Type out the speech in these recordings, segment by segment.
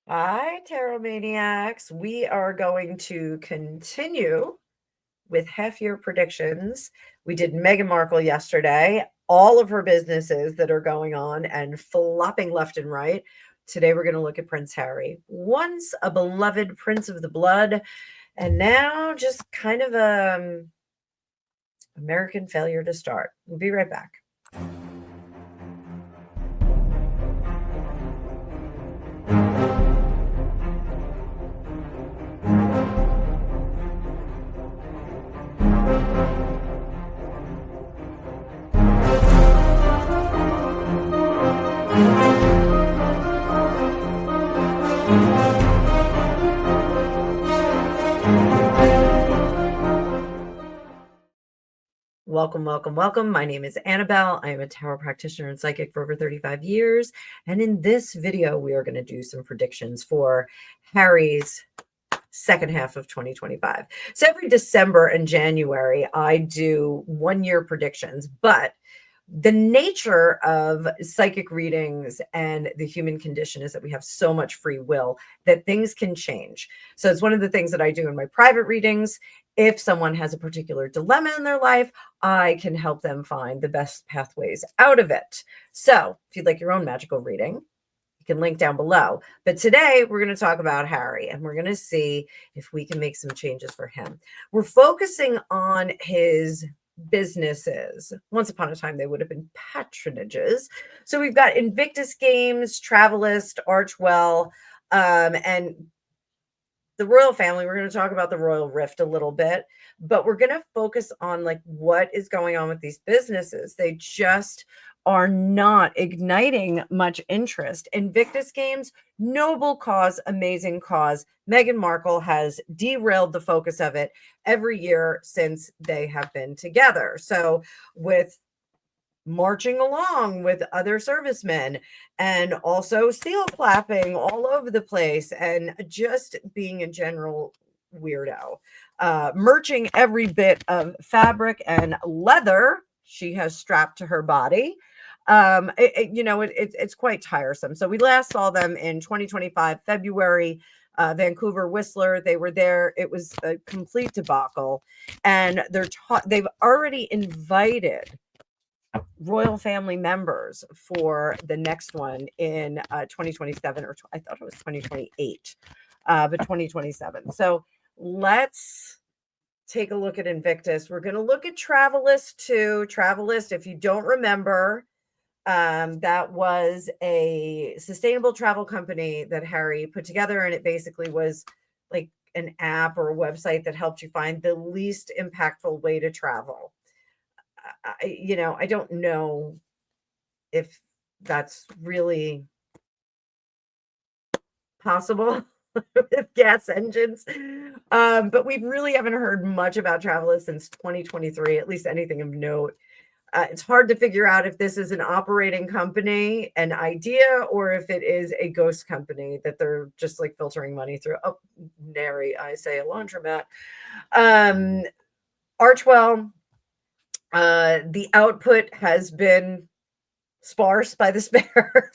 Hi, Tarot Maniacs. We are going to continue with half year predictions. We did Meghan Markle yesterday, all of her businesses that are going on and flopping left and right. Today, we're going to look at Prince Harry, once a beloved prince of the blood, and now just kind of a American failure to start. We'll be right back. Welcome, welcome, welcome. My name is Annabelle. I am a tarot practitioner and psychic for over 35 years. And in this video, we are going to do some predictions for Harry's second half of 2025. So every December and January, I do 1 year predictions, but the nature of psychic readings and the human condition is that we have so much free will that things can change. So it's one of the things that I do in my private readings. If someone has a particular dilemma in their life, I can help them find the best pathways out of it. So if you'd like your own magical reading, you can link down below. But today we're going to talk about Harry and we're going to see if we can make some changes for him. We're focusing on his businesses. Once upon a time, they would have been patronages. So we've got Invictus Games, Travelyst, Archewell, and the royal family. We're going to talk about the royal rift a little bit, but we're going to focus on like what is going on with these businesses. They just are not igniting much interest. Invictus Games, noble cause, amazing cause. Meghan Markle has derailed the focus of it every year since they have been together. So with marching along with other servicemen and also steel clapping all over the place and just being a general weirdo, merching every bit of fabric and leather she has strapped to her body. It's quite tiresome. So we last saw them in 2025 February, Vancouver Whistler. They were there. It was a complete debacle, and they've already invited royal family members for the next one in 2027, or I thought it was 2028, but 2027. So let's take a look at Invictus. We're going to look at Travelyst too. Travelyst, if you don't remember, that was a sustainable travel company that Harry put together, and it basically was like an app or a website that helped you find the least impactful way to travel. I don't know if that's really possible with gas engines. But we really haven't heard much about Travelex since 2023, at least anything of note. It's hard to figure out if this is an operating company, an idea, or if it is a ghost company that they're just like filtering money through. Oh, nary, I say a laundromat. Archewell, the output has been sparse by the spare.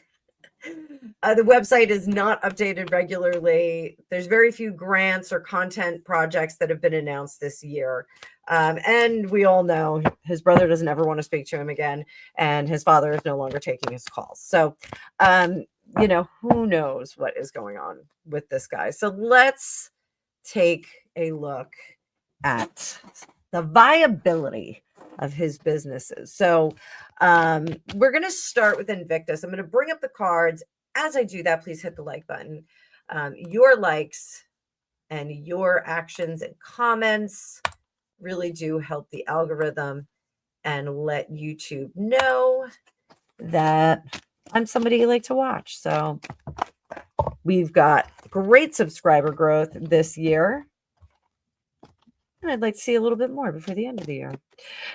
The website is not updated regularly. There's very few grants or content projects that have been announced this year. And we all know his brother doesn't ever want to speak to him again, and his father is no longer taking his calls. So, who knows what is going on with this guy. So let's take a look at the viability of his businesses. So we're going to start with Invictus. I'm going to bring up the cards. As I do that, please hit the like button. Your likes and your actions and comments really do help the algorithm and let YouTube know that I'm somebody you like to watch. So we've got great subscriber growth this year. And I'd like to see a little bit more before the end of the year.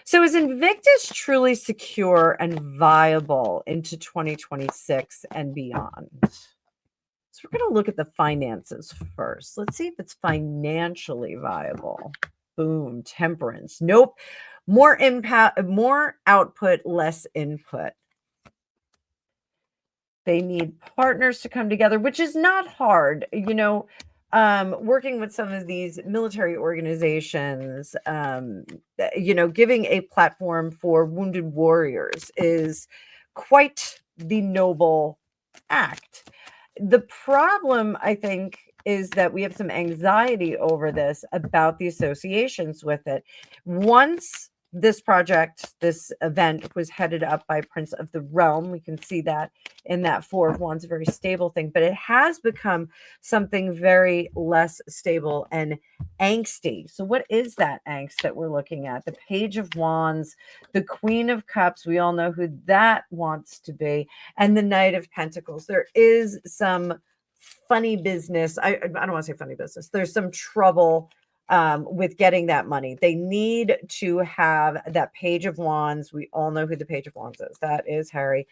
So is Invictus truly secure and viable into 2026 and beyond? So we're going to look at the finances first. Let's see if it's financially viable. Boom, temperance. Nope. More impact, more output, less input. They need partners to come together, which is not hard. Working with some of these military organizations, giving a platform for wounded warriors is quite the noble act. The problem, I think, is that we have some anxiety over this about the associations with it. Once this event was headed up by Prince of the Realm, we can see that in that Four of Wands, a very stable thing, but it has become something very less stable and angsty. So what is that angst that we're looking at? The Page of Wands, the Queen of Cups, we all know who that wants to be, and the Knight of Pentacles. There is some funny business. I don't want to say funny business. There's some trouble with getting that money. They need to have that Page of Wands. We all know who the Page of Wands is. That is Harry.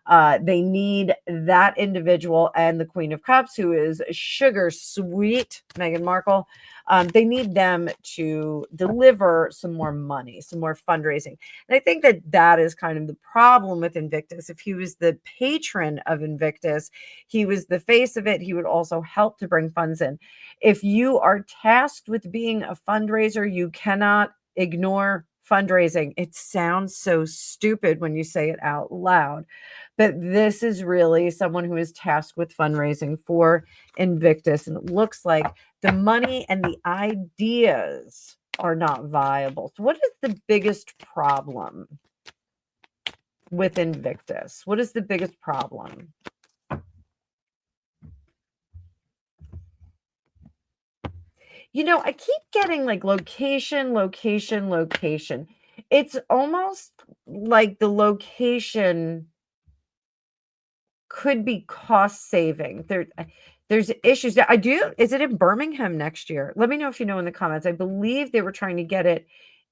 They need that individual and the Queen of Cups, who is sugar sweet Meghan Markle. They need them to deliver some more money, some more fundraising. And I think that is kind of the problem with Invictus. If he was the patron of Invictus, he was the face of it, he would also help to bring funds in. If you are tasked with being a fundraiser, you cannot ignore fundraising. It sounds so stupid when you say it out loud, but this is really someone who is tasked with fundraising for Invictus. And it looks like the money and the ideas are not viable. So what is the biggest problem with Invictus? What is the biggest problem? I keep getting like location, location, location. It's almost like the location could be cost saving. There's issues. Is it in Birmingham next year? Let me know if you know in the comments. I believe they were trying to get it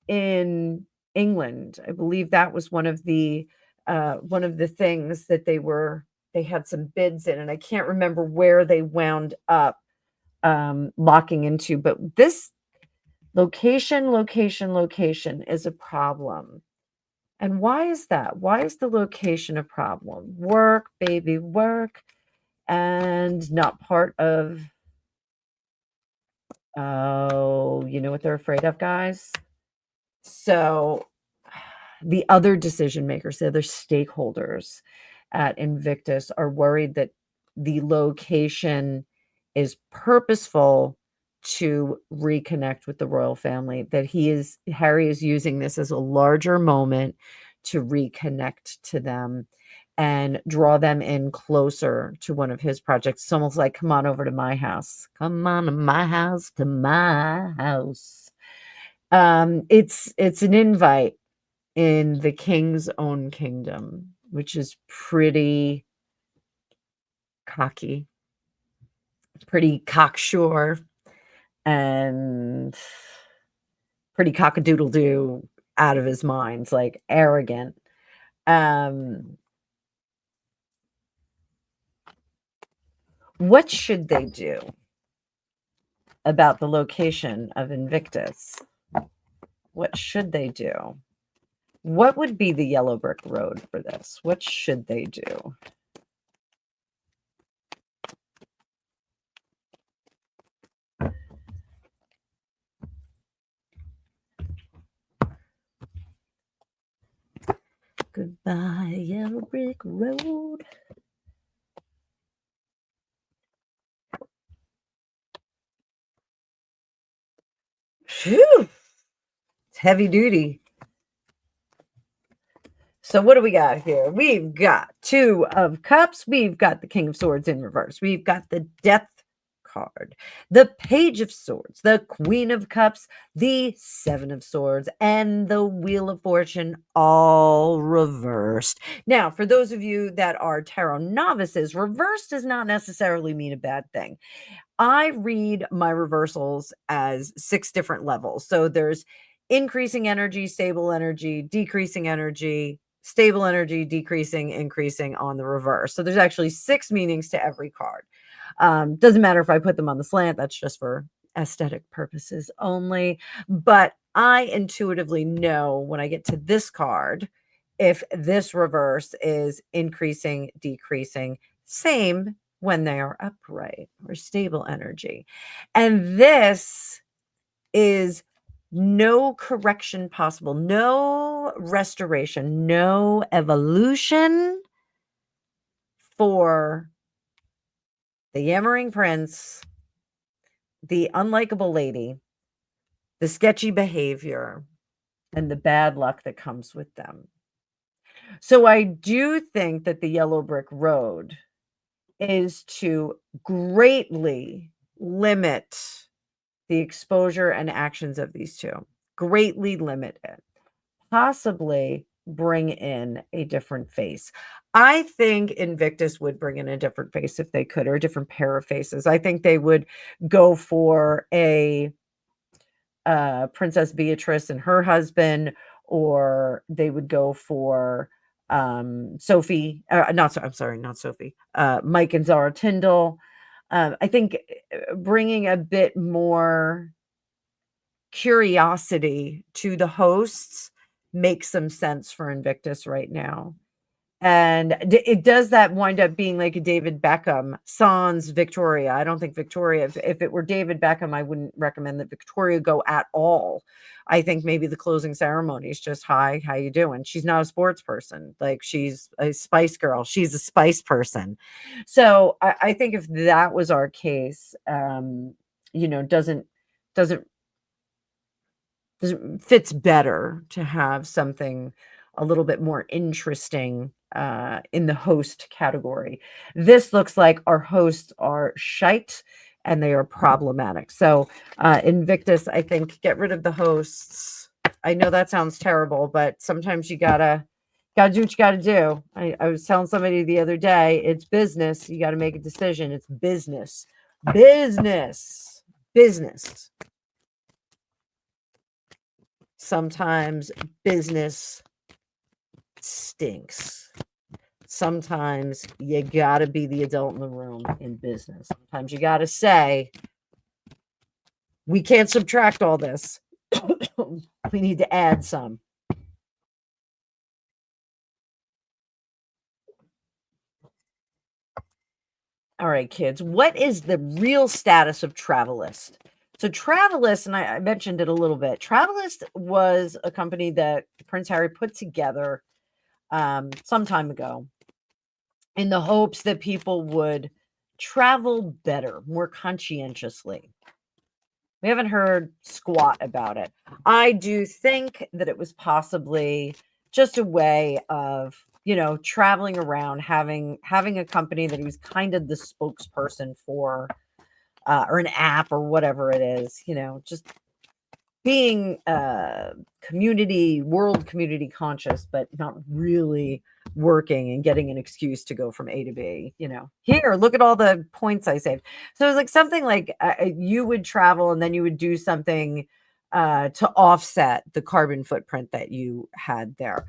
in England. I believe that was one of the things that they had some bids in, and I can't remember where they wound up locking into, but this location is a problem. And why is that? Why is the location a problem? Work, baby, work, and not part of, you know what they're afraid of, guys? So the other decision makers, the other stakeholders at Invictus are worried that the location is purposeful to reconnect with the royal family, that Harry is using this as a larger moment to reconnect to them and draw them in closer to one of his projects. It's almost like, come on over to my house. Come on to my house, to my house. It's an invite in the king's own kingdom, which is pretty cocky, pretty cocksure, and pretty cockadoodle-doo, out of his mind, like arrogant. What should they do about the location of Invictus? What should they do? What would be the yellow brick road for this? What should they do? Goodbye, yellow brick road. Phew. It's heavy duty. So what do we got here? We've got Two of Cups. We've got the King of Swords in reverse. We've got the Death card, the Page of Swords, the Queen of Cups, the Seven of Swords, and the Wheel of Fortune, all reversed. Now, for those of you that are tarot novices, reversed does not necessarily mean a bad thing. I read my reversals as 6 different levels. So there's increasing energy, stable energy, decreasing energy, stable energy, decreasing, increasing on the reverse. So there's actually 6 meanings to every card. Doesn't matter if I put them on the slant, that's just for aesthetic purposes only. But I intuitively know when I get to this card, if this reverse is increasing, decreasing, Same when they are upright or stable energy. And this is no correction possible, no restoration, no evolution for the yammering prince, the unlikable lady, the sketchy behavior, and the bad luck that comes with them. So I do think that the yellow brick road is to greatly limit the exposure and actions of these two, greatly limit it, possibly bring in a different face. I think Invictus would bring in a different face if they could, or a different pair of faces. I think they would go for a Princess Beatrice and her husband, or they would go for Sophie, not so, I'm sorry, not Sophie, Mike and Zara Tyndall. I think bringing a bit more curiosity to the hosts makes some sense for Invictus right now. And it does that wind up being like a David Beckham sans Victoria. I don't think Victoria, if it were David Beckham, I wouldn't recommend that Victoria go at all. I think maybe the closing ceremony is just, hi, how you doing? She's not a sports person. Like, she's a spice girl. She's a spice person. So I think if that was our case, doesn't fits better to have something a little bit more interesting in the host category. This looks like our hosts are shite and they are problematic. So Invictus, I think, get rid of the hosts. I know that sounds terrible, but sometimes you gotta do what you gotta do. I was telling somebody the other day, it's business. You gotta make a decision. It's business. Business. Sometimes business stinks. Sometimes you got to be the adult in the room in business. Sometimes you got to say, we can't subtract all this. We need to add some. All right, kids, what is the real status of Travelyst? So Travelyst, and I mentioned it a little bit, Travelyst was a company that Prince Harry put together some time ago in the hopes that people would travel better, more conscientiously. We haven't heard squat about it. I do think that it was possibly just a way of, traveling around, having a company that he was kind of the spokesperson for, or an app or whatever it is, just being world community conscious, but not really working and getting an excuse to go from A to B. Here, look at all the points I saved. So it's like something like you would travel and then you would do something to offset the carbon footprint that you had there.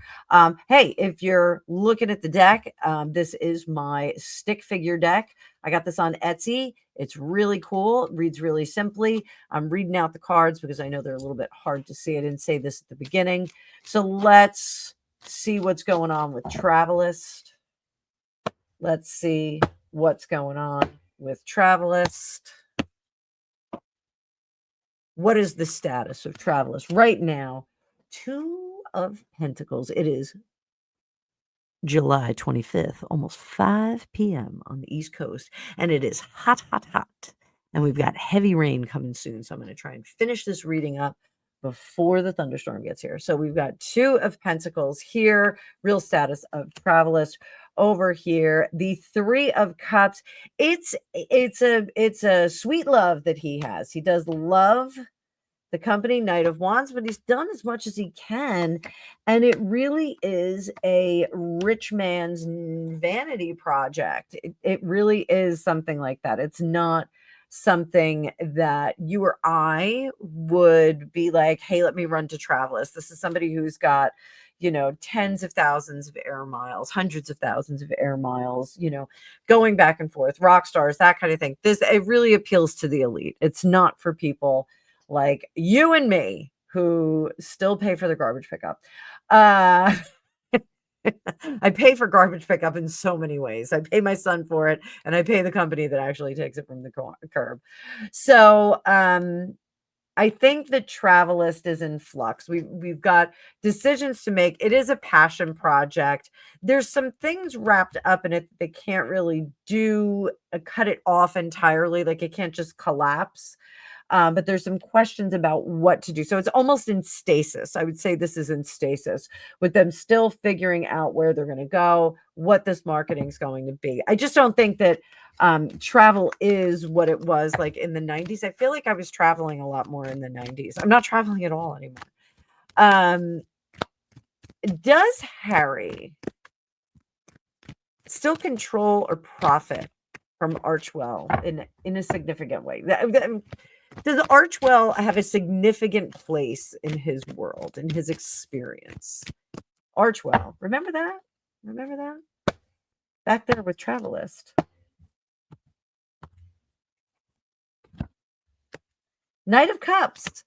Hey, if you're looking at the deck, this is my stick figure deck. I got this on Etsy. It's really cool. It reads really simply. I'm reading out the cards because I know they're a little bit hard to see. I didn't say this at the beginning. So let's see what's going on with Travelyst. Let's see what's going on with Travelyst. What is the status of Travelyst right now? Two of Pentacles. It is July 25th, almost 5 p.m. on the East Coast, and it is hot. And we've got heavy rain coming soon. So I'm going to try and finish this reading up before the thunderstorm gets here. So we've got Two of Pentacles here, real status of Travelyst. Over here, the Three of Cups. It's a sweet love that he has. He does love the company, Knight of Wands, but he's done as much as he can. And it really is a rich man's vanity project. It really is something like that. It's not something that you or I would be like, hey, let me run to Travelyst. This is somebody who's got, tens of thousands of air miles, hundreds of thousands of air miles, going back and forth, rock stars, that kind of thing. It really appeals to the elite. It's not for people like you and me who still pay for the garbage pickup. I pay for garbage pickup in so many ways. I pay my son for it, and I pay the company that actually takes it from the curb. So, I think the Travelyst is in flux. We've got decisions to make. It is a passion project. There's some things wrapped up in it that they can't really do cut it off entirely. Like it can't just collapse. But there's some questions about what to do. So it's almost in stasis. I would say this is in stasis with them still figuring out where they're going to go, what this marketing is going to be. I just don't think that travel is what it was like in the 90s. I feel like I was traveling a lot more in the 90s. I'm not traveling at all anymore. Does Harry still control or profit from Archewell in a significant way? Does Archewell have a significant place in his world, in his experience? Archewell, remember that? Remember that? Back there with Travelyst. Knight of Cups.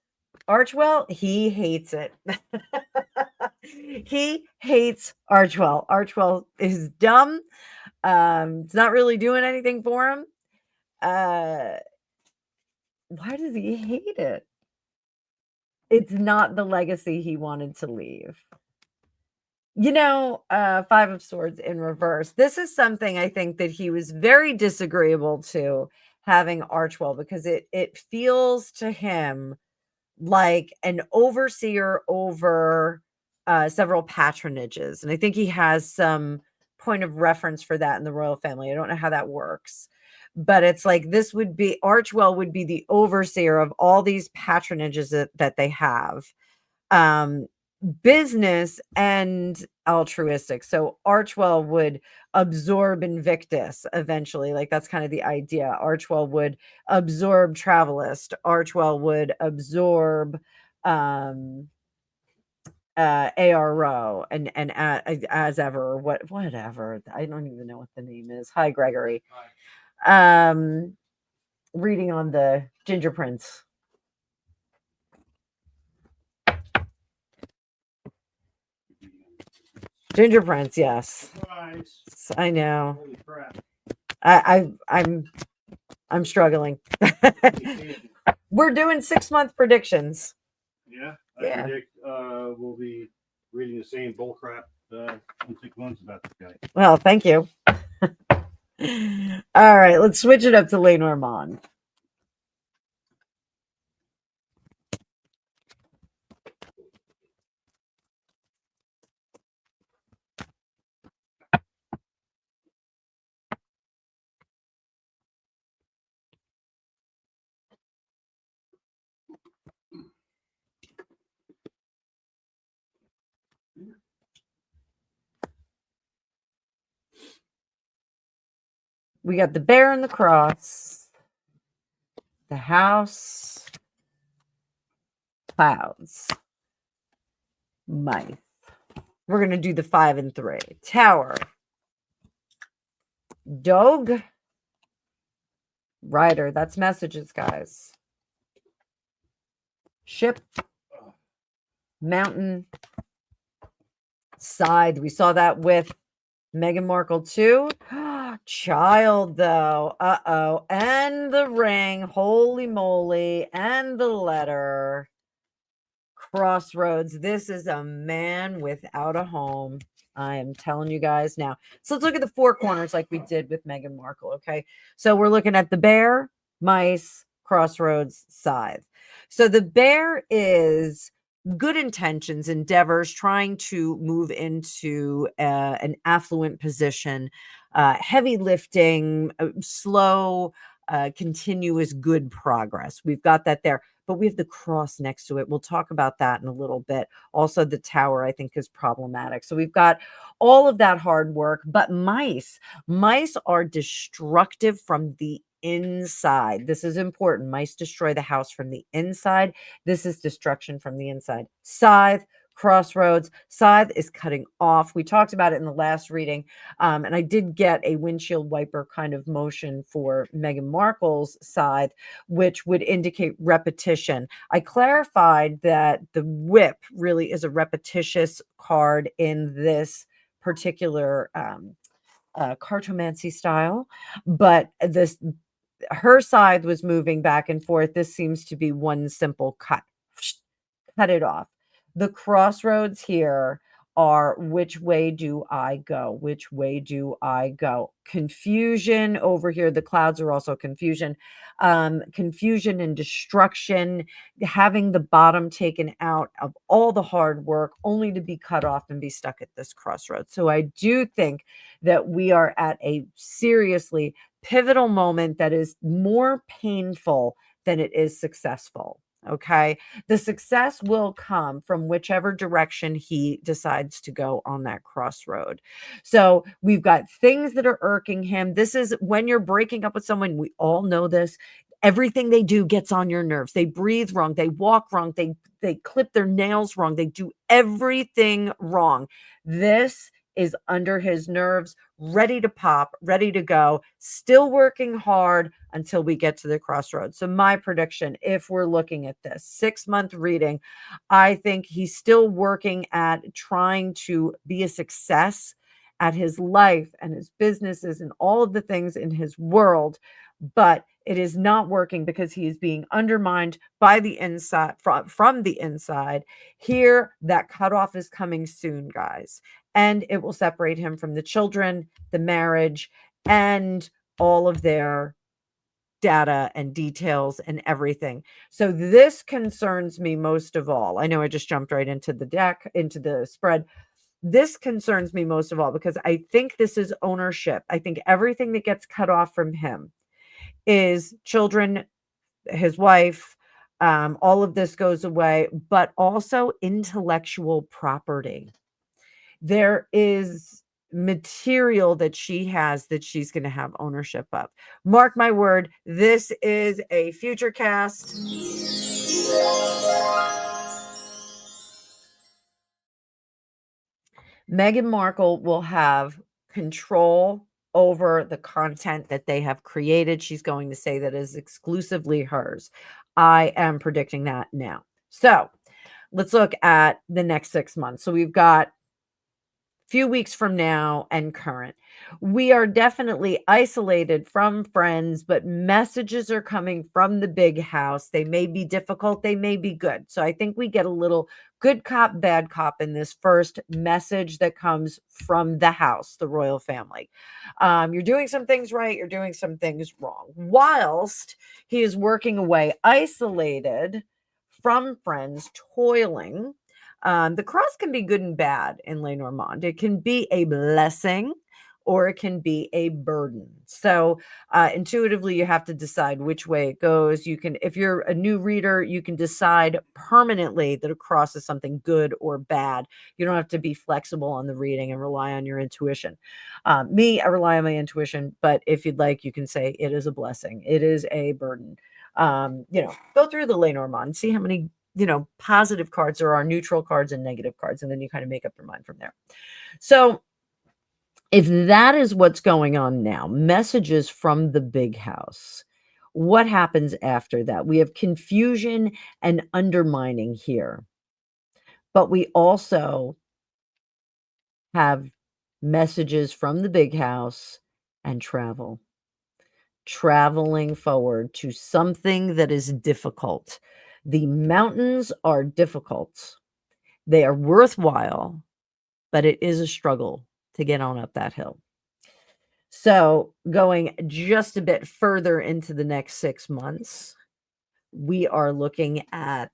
Archewell, he hates it. He hates Archewell. Archewell is dumb. It's not really doing anything for him. Why does he hate it? It's not the legacy he wanted to leave. You know, Five of Swords in reverse. This is something I think that he was very disagreeable to having Archewell because it feels to him like an overseer over several patronages. And I think he has some point of reference for that in the royal family. I don't know how that works. But it's like this would be Archewell would be the overseer of all these patronages that they have. Business and altruistic. So Archewell would absorb Invictus eventually. Like that's kind of the idea. Archewell would absorb Travelyst. Archewell would absorb ARO and as ever, whatever. I don't even know what the name is. Hi, Gregory. Reading on the Ginger Prince. Ginger Prince, yes. Nice. I know. Holy crap. I'm struggling. We're doing 6-month predictions. Yeah, I predict we'll be reading the same bullcrap in 6 months about this guy. Well, thank you. All right, let's switch it up to Lenormand. We got the bear and the cross, the house, clouds, mice. We're going to do the 5 and 3. Tower, dog, rider. That's messages, guys. Ship, mountain, side. We saw that with Meghan Markle too. Child, though. Uh-oh. And the ring. Holy moly. And the letter. Crossroads. This is a man without a home. I am telling you guys now. So let's look at the 4 corners like we did with Meghan Markle, okay? So we're looking at the bear, mice, crossroads, scythe. So the bear is good intentions, endeavors, trying to move into an affluent position, heavy lifting, slow, continuous good progress. We've got that there, but we have the cross next to it. We'll talk about that in a little bit. Also, the tower, I think, is problematic. So we've got all of that hard work, but mice are destructive from the inside. This is important. Mice destroy the house from the inside. This is destruction from the inside. Scythe, crossroads. Scythe is cutting off. We talked about it in the last reading. And I did get a windshield wiper kind of motion for Meghan Markle's scythe, which would indicate repetition. I clarified that the whip really is a repetitious card in this particular cartomancy style, but her side was moving back and forth. This seems to be one simple cut. Cut it off. The crossroads here are, which way do I go? Which way do I go? Confusion over here. The clouds are also confusion. Confusion and destruction, having the bottom taken out of all the hard work only to be cut off and be stuck at this crossroads. So I do think that we are at a seriously pivotal moment that is more painful than it is successful. Okay. The success will come from whichever direction he decides to go on that crossroad. So we've got things that are irking him. This is when you're breaking up with someone. We all know this. Everything they do gets on your nerves. They breathe wrong. They walk wrong. They clip their nails wrong. They do everything wrong. This is under his nerves, ready to pop, ready to go, still working hard until we get to the crossroads. So my prediction, if we're looking at this 6-month reading, I think he's still working at trying to be a success at his life and his businesses and all of the things in his world, but it is not working because he is being undermined by the inside, from the inside. Here, that cutoff is coming soon, guys, and it will separate him from the children, the marriage, and all of their data and details and everything. So this concerns me most of all. I know I just jumped right into the deck, into the spread. This concerns me most of all because I think this is ownership. I think everything that gets cut off from him is children, his wife, all of this goes away, but also intellectual property. There is material that she has that she's going to have ownership of. Mark my word, this is a future cast. Meghan Markle will have control over the content that they have created. She's going to say that is exclusively hers. I am predicting that now. So let's look at the next 6 months. So we've got few weeks from now and current. We are definitely isolated from friends, but messages are coming from the big house. They may be difficult, they may be good. So I think we get a little good cop, bad cop in this first message that comes from the house, the royal family. You're doing some things right, you're doing some things wrong. Whilst he is working away, isolated from friends, toiling. The cross can be good and bad in Lenormand. It can be a blessing or it can be a burden. So intuitively, you have to decide which way it goes. You can, if you're a new reader, you can decide permanently that a cross is something good or bad. You don't have to be flexible on the reading and rely on your intuition. I rely on my intuition, but if you'd like, you can say it is a blessing. It is a burden. Go through the Lenormand, see how many positive cards there are, neutral cards and negative cards, and then you kind of make up your mind from there. So if that is what's going on now, messages from the big house, what happens after that? We have confusion and undermining here, but we also have messages from the big house and traveling forward to something that is difficult. The mountains are difficult. They are worthwhile, but it is a struggle to get on up that hill. So going just a bit further into the next 6 months, we are looking at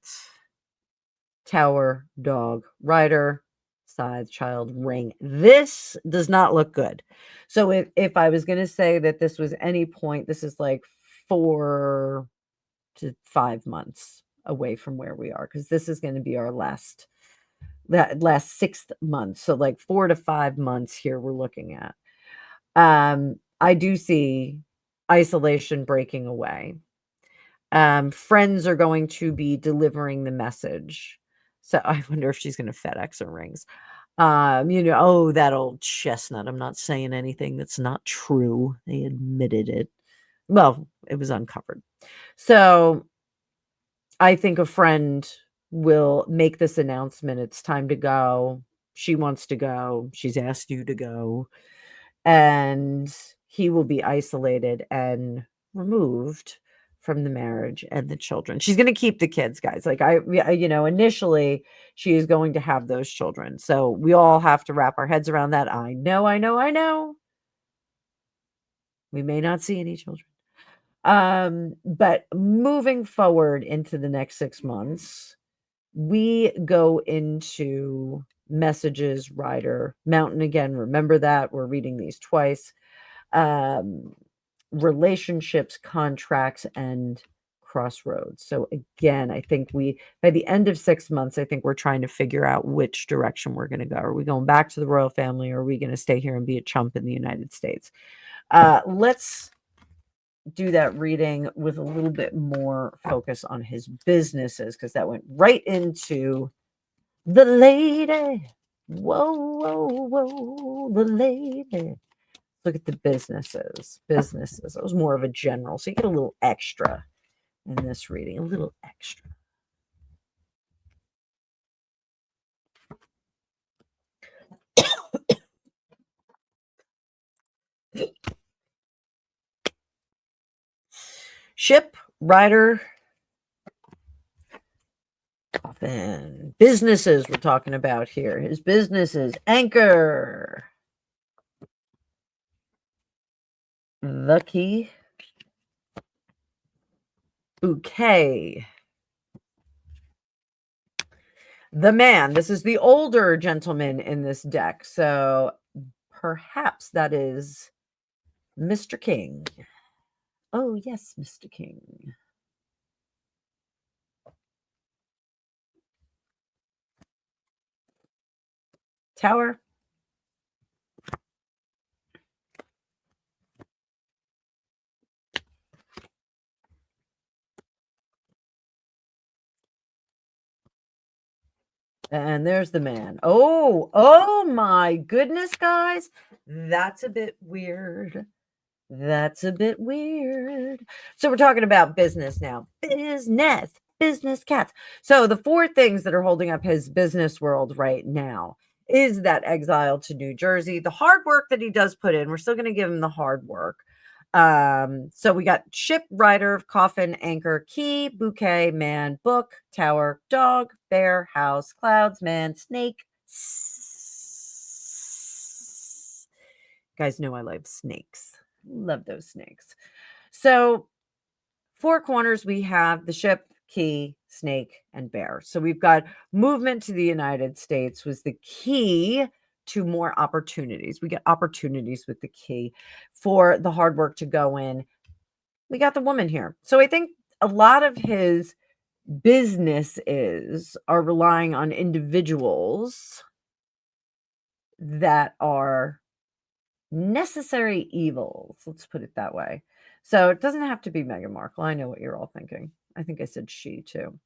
Tower, Dog, Rider, Scythe, Child, Ring. This does not look good. So if I was going to say that this was any point, this is like 4 to 5 months away from where we are, because this is going to be our last 6th month. So like 4 to 5 months here we're looking at. I do see isolation breaking away. Friends are going to be delivering the message. So I wonder if she's going to FedEx her rings. Oh, that old chestnut. I'm not saying anything that's not true. They admitted it. Well, it was uncovered. So I think a friend will make this announcement. It's time to go. she wants to go. She's asked you to go. And he will be isolated and removed from the marriage and the children. She's going to keep the kids, guys. Like initially she is going to have those children. So we all have to wrap our heads around that. I know. We may not see any children. But moving forward into the next 6 months, we go into messages, rider, mountain again. Remember that we're reading these twice. Relationships, contracts, and crossroads. So again, I think by the end of 6 months, I think we're trying to figure out which direction we're going to go. Are we going back to the royal family, or are we going to stay here and be a chump in the United States? Let's do that reading with a little bit more focus on his businesses, because that went right into the lady. Whoa, the lady. Look at the businesses. It was more of a general. So you get a little extra in this reading, a little extra. Ship, rider, coffin. Businesses we're talking about here. His businesses, anchor. The key. Bouquet. The man. This is the older gentleman in this deck. So perhaps that is Mr. King. Oh, yes, Mr. King. Tower. And there's the man. Oh my goodness, guys. That's a bit weird. So we're talking about business now. Business cats. So the 4 things that are holding up his business world right now is that exile to New Jersey, the hard work that he does put in. We're still going to give him the hard work. So we got ship, rider, coffin, anchor, key, bouquet, man, book, tower, dog, bear, house, clouds, man, snake. Guys know I love snakes. Love those snakes. So 4 corners, we have the ship, key, snake, and bear. So we've got movement to the United States was the key to more opportunities. We get opportunities with the key for the hard work to go in. We got the woman here. So I think a lot of his businesses are relying on individuals that are necessary evils. Let's put it that way. So it doesn't have to be Meghan Markle. I know what you're all thinking. I think I said she too.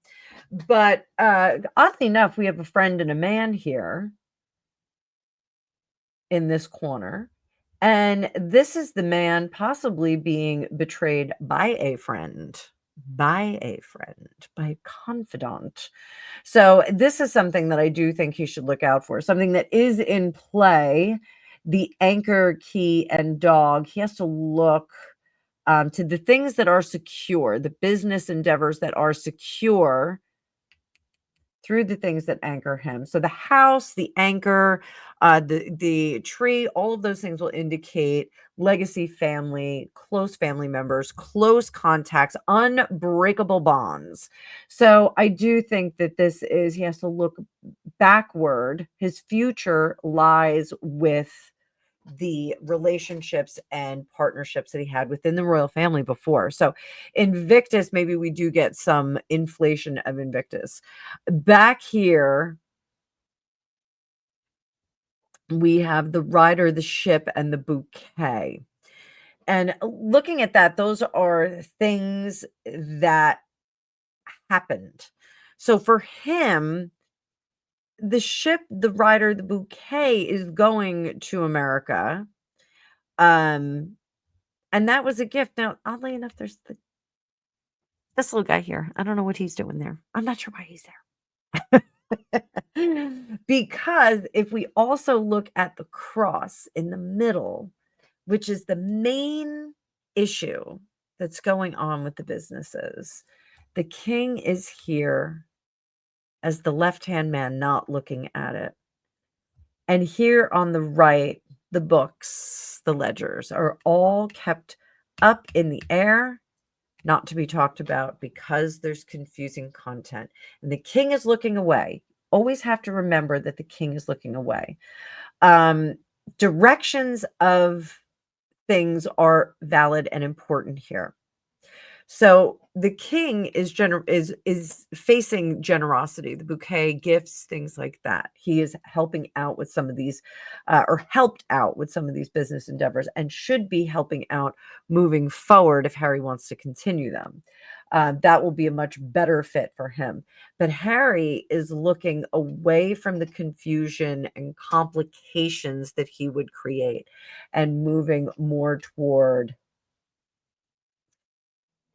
But oddly enough, we have a friend and a man here in this corner. And this is the man possibly being betrayed by a friend, by a confidant. So this is something that I do think he should look out for, something that is in play. The anchor, key, and dog. He has to look to the things that are secure, the business endeavors that are secure through the things that anchor him. So the house, the anchor, the tree, all of those things will indicate legacy, family, close family members, close contacts, unbreakable bonds. So I do think that he has to look backward. His future lies with the relationships and partnerships that he had within the royal family before. So Invictus, maybe we do get some inflation of Invictus. Back here, we have the rider, the ship, and the bouquet. And looking at that, those are things that happened. So for him, the ship, the rider, the bouquet is going to America. And that was a gift. Now, oddly enough, there's this little guy here. I don't know what he's doing there. I'm not sure why he's there. Because if we also look at the cross in the middle, which is the main issue that's going on with the businesses, the king is here as the left-hand man, not looking at it. And here on the right, the books, the ledgers are all kept up in the air, not to be talked about because there's confusing content. And the king is looking away. Always have to remember that the king is looking away. Directions of things are valid and important here. So the king is facing generosity, the bouquet, gifts, things like that. He is helping out with some of these, or helped out with some of these business endeavors, and should be helping out moving forward if Harry wants to continue them. That will be a much better fit for him. But Harry is looking away from the confusion and complications that he would create and moving more toward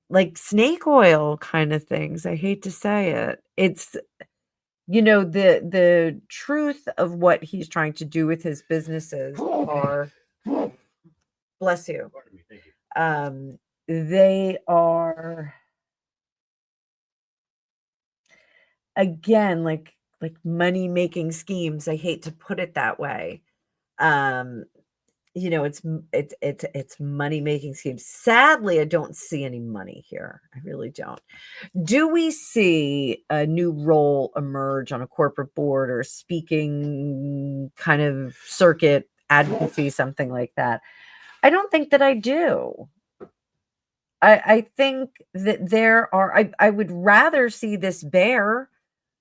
like snake oil kind of things. I hate to say it. It's, the truth of what he's trying to do with his businesses are, bless you. Pardon me, thank you. They are, again, like money making schemes. I hate to put it that way. It's money making schemes. Sadly, I don't see any money here. I really don't. Do we see a new role emerge on a corporate board or speaking kind of circuit, advocacy, something like that? I don't think that I do. I think that there are, I would rather see this bear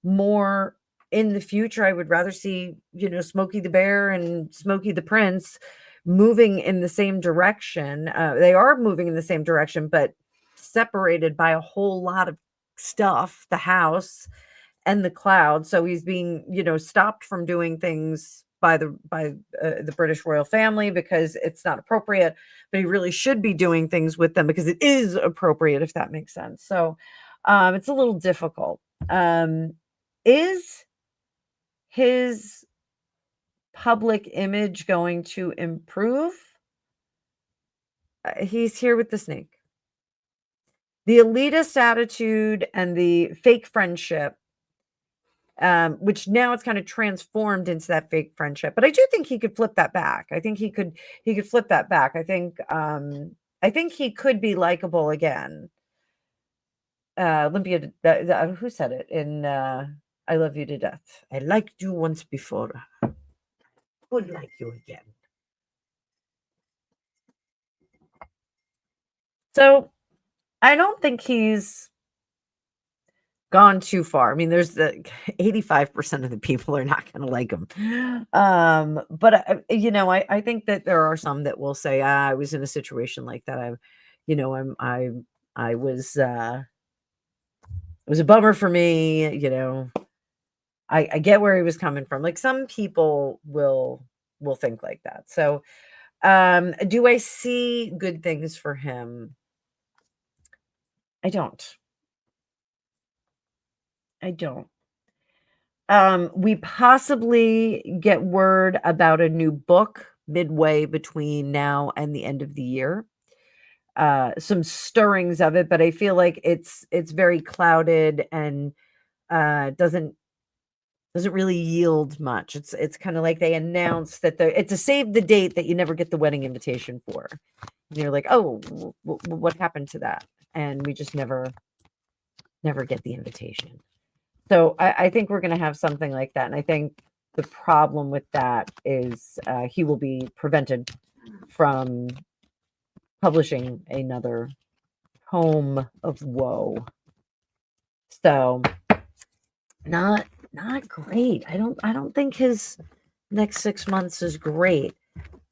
more in the future. I would rather see, Smokey the Bear and Smokey the Prince moving in the same direction. They are moving in the same direction, but separated by a whole lot of stuff, the house and the cloud. So he's being, stopped from doing things by the British royal family because it's not appropriate, but he really should be doing things with them because it is appropriate, if that makes sense. So it's a little difficult. Is his public image going to improve? He's here with the snake. The elitist attitude and the fake friendship, which now it's kind of transformed into that fake friendship. But I do think he could flip that back. I think he could flip that back. I think he could be likable again. Olympia, who said it in I Love You to Death? I liked you once before. I would like you again. So I don't think he's gone too far. I mean, there's the 85% of the people are not going to like him. But I think that there are some that will say, I was in a situation like that. I was, it was a bummer for me. I get where he was coming from. Like some people will think like that. So, do I see good things for him? I don't. We possibly get word about a new book midway between now and the end of the year. Some stirrings of it, but I feel like it's very clouded and doesn't really yield much. It's kind of like they announced that it's a save the date that you never get the wedding invitation for. And you're like, oh, what happened to that? And we just never get the invitation. So I think we're going to have something like that. And I think the problem with that is he will be prevented from publishing another Home of Woe. So not great. I don't think his next 6 months is great.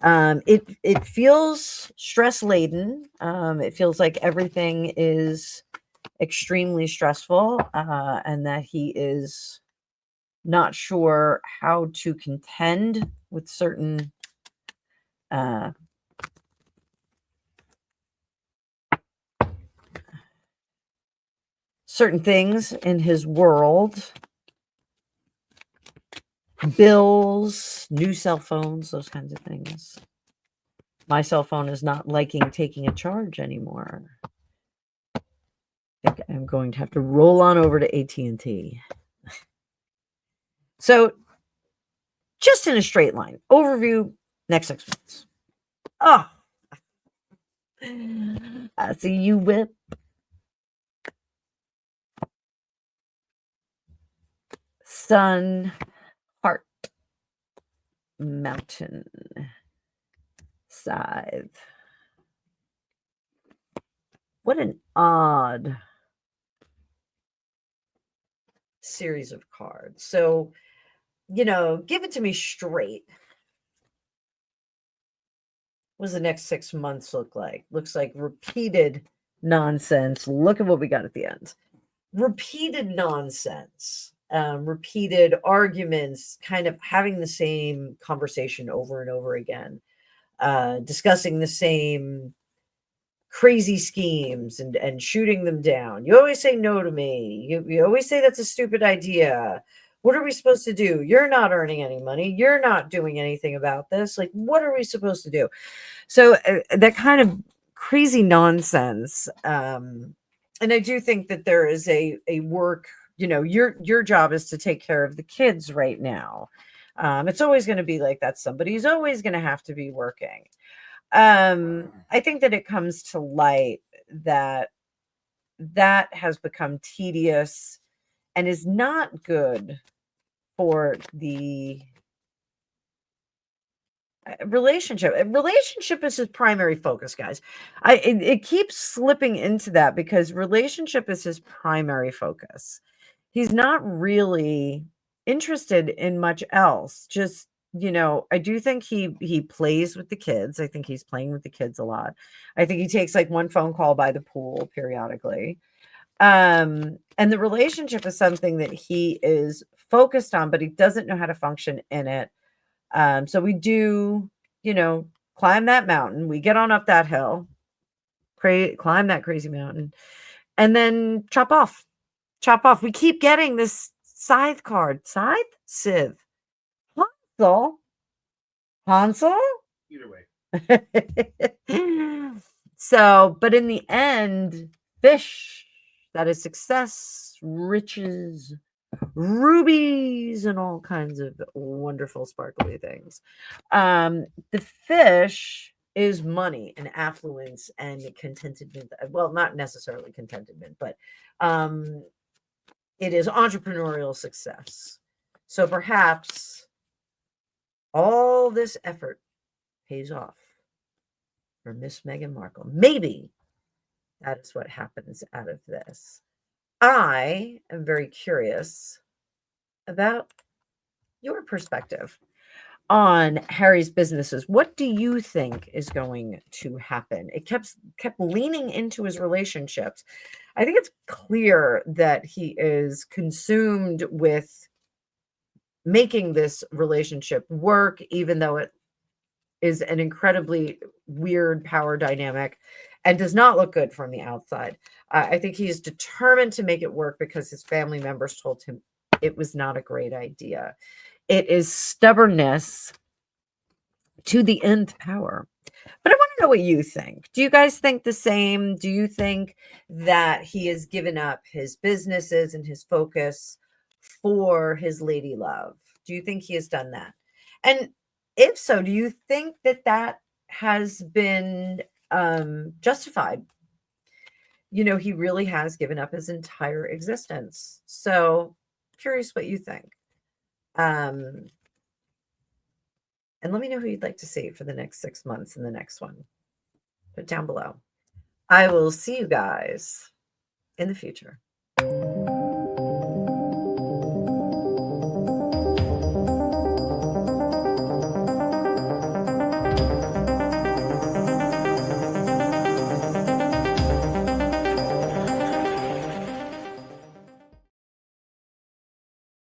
It feels stress laden. It feels like everything is extremely stressful, and that he is not sure how to contend with certain things in his world. bills, new cell phones, those kinds of things. My cell phone is not liking taking a charge anymore. I think I'm going to have to roll on over to AT&T. So just in a straight line, overview, next 6 months. Oh, I see you, Whip. Sun, heart, mountain, scythe. What an odd series of cards. So, give it to me straight. What does the next 6 months look like? Looks like repeated nonsense. Look at what we got at the end. Repeated nonsense, repeated arguments, kind of having the same conversation over and over again, discussing the same crazy schemes and shooting them down. You always say no to me. You always say that's a stupid idea. What are we supposed to do? You're not earning any money. You're not doing anything about this. Like, what are we supposed to do? So that kind of crazy nonsense. And I do think that there is a work, your job is to take care of the kids right now. It's always going to be like that. Somebody's always going to have to be working. I think that it comes to light that has become tedious and is not good for the relationship. Relationship is his primary focus, guys. It keeps slipping into that because relationship is his primary focus. He's not really interested in much else. Just, I do think he plays with the kids. I think he's playing with the kids a lot. I think he takes like one phone call by the pool periodically. And the relationship is something that he is focused on, but he doesn't know how to function in it. So we do, climb that mountain. We get on up that hill, climb that crazy mountain, and then chop off. We keep getting this scythe card. Scythe? Civ. Hansel? Either way. So, but in the end, fish. That is success, riches, rubies, and all kinds of wonderful sparkly things. The fish is money and affluence and contentment. Well, not necessarily contentment, but it is entrepreneurial success. So perhaps all this effort pays off for Miss Meghan Markle. Maybe that is what happens out of this. I am very curious about your perspective on Harry's businesses. What do you think is going to happen? It kept leaning into his relationships. I think it's clear that he is consumed with making this relationship work, even though it is an incredibly weird power dynamic and does not look good from the outside. I think he is determined to make it work because his family members told him it was not a great idea. It is stubbornness to the nth power. But I want to know what you think. Do you guys think the same? Do you think that he has given up his businesses and his focus for his lady love? Do you think he has done that? And if so, do you think that has been justified? He really has given up his entire existence. So curious what you think. And let me know who you'd like to see for the next 6 months in the next one. Put it down below. I will see you guys in the future.